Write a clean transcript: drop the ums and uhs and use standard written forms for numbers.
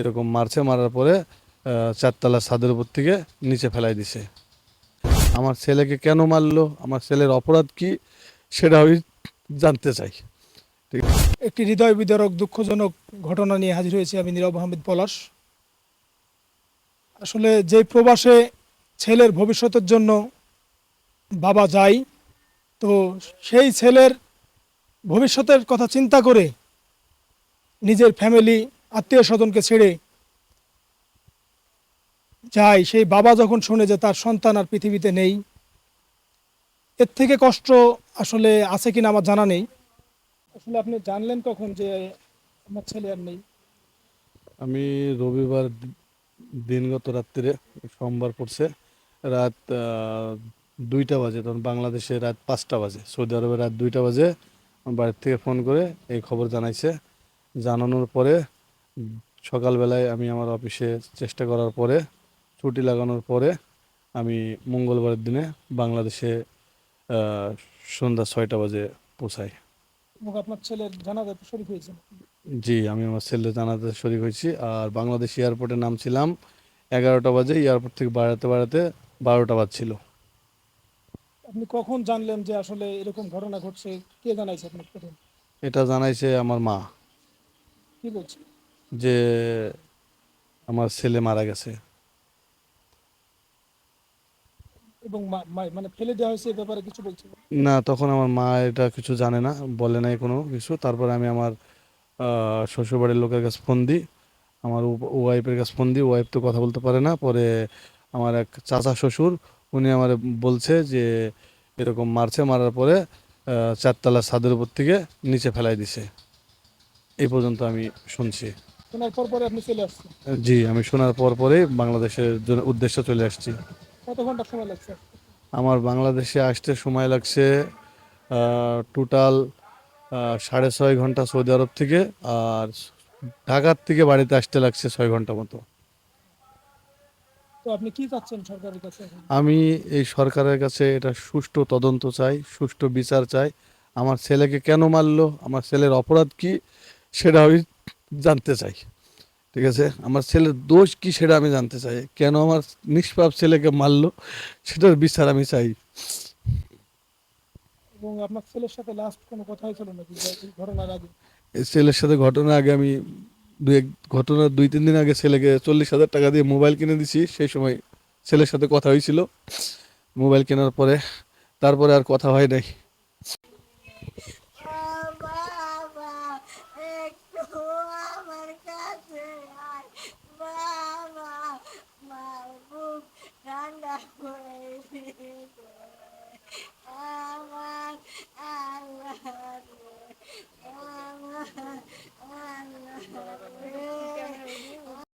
এরকম মারছে, মারার পরে চারতলা ছাদের উপর থেকে নিচে ফেলাই দিছে। আমার ছেলেকে কেন মারলো, আমার ছেলের অপরাধ কি, সেটা আমি জানতে চাই। ঠিক আছে? একটি হৃদয় বিদারক দুঃখজনক ঘটনা নিয়ে হাজির হয়েছি আমি, নীরব আহমেদ পলাশ। আসলে যে প্রবাসে ছেলের ভবিষ্যতের জন্য বাবা যায়, তো সেই ছেলের ভবিষ্যতের কথা চিন্তা করে নিজের ফ্যামিলি, আত্মীয় স্বজনকে ছেড়ে যায়, সেই বাবা যখন শুনে যে তার সন্তান আর পৃথিবীতে নেই, এর থেকে কষ্ট আসলে আছে কিনা আমার জানা নেই। আসলে আপনি জানলেন কখন যে আমার ছেলে আর নেই? আমি রবিবার দিনগত রাত্রিরে, সোমবার পড়ছে, রাত 2টা বাজে, তখন বাংলাদেশে রাত 5টা বাজে, সৌদি আরবে রাত 2টা বাজে। আমার বাড়ির থেকে ফোন করে এই খবর জানাইছে। জানানোর পরে সকালবেলায় আমি আমার অফিসে চেষ্টা করার পরে, ছুটি লাগানোর পরে, আমি মঙ্গলবারের দিনে বাংলাদেশে আহ, সন্ধ্যা 6টা বাজে পৌঁছাই। এবং আপনার ছেলের জানাজাতে শরীক হয়েছে? জি, আমি আমার ছেলে জানাতে শরীক হয়েছি। আর বাংলাদেশ এয়ারপোর্টে নামছিলাম 11টা বাজে, এয়ারপোর্ট থেকে বাড়াতে বাড়াতে 12টা বাজছিল। আপনি কখন জানলেন যে আসলে এরকম ঘটনা ঘটছে? কে জানাইছে আপনাকে প্রথম? এটা জানাইছে আমার মা, কি বলছে? যে আমার ছেলে মারা গেছে। এবং মানে ফেলে দেওয়া হয়েছে, এ ব্যাপারে কিছু বলছে? না, তখন আমার মা এটা কিছু জানে না, বলে নাই কোনো কিছু। তারপর আমি আমার শ্বশুরবাড়ির লোকের কাছে ফোন দিই, আমার ওয়াইফের কাছে ফোন দিই। ওয়াইফ তো কথা বলতে পারে না। পরে আমার এক চাচা শ্বশুর, উনি আমার বলছে যে এরকম মারছে, মারার পরে চারতলা ছাদের উপর থেকে নিচে ফেলাই দিছে। এই পর্যন্ত আমি শুনছি। শোনার পর পরে আপনি চলে আসছেন? জি, আমি শোনার পর পরেই বাংলাদেশের জন্য উদ্দেশ্যে চলে আসছি। কত ঘন্টা সময় লাগছে? আমার বাংলাদেশে আসতে সময় লাগছে টোটাল 6.5 ঘন্টা সৌদি আরব থেকে। আর ঢাকার থেকে বাড়িতে আসতে লাগছে 6 ঘন্টা মতো। তো আপনি কি চাচ্ছেন সরকারের কাছে এখন? আমি এই সরকারের কাছে এটা সুষ্ঠু তদন্ত চাই, সুষ্ঠু বিচার চাই। আমার ছেলেকে কেন মারলো, আমার ছেলের অপরাধ কি, সেটা আমি জানতে চাই। ঠিক আছে? আমার ছেলের দোষ কি, সেটা আমি জানতে চাই। কেন আমার নিষ্পাপ ছেলেকে মারলো, সেটার বিচার আমি চাই। এবং আপনার ছেলের সাথে লাস্ট কোনো কথা হয়েছিল নাকি এই ঘটনার আগে? এই ছেলের সাথে ঘটনা আগে আমি ঘটনার 2-3 দিন আগে ছেলেকে 40,000 টাকা দিয়ে মোবাইল কিনে দিছি। সেই সময় ছেলের সাথে কথা হয়েছিল। মোবাইল কেনার পরে তারপরে আর কথা হয় নাই।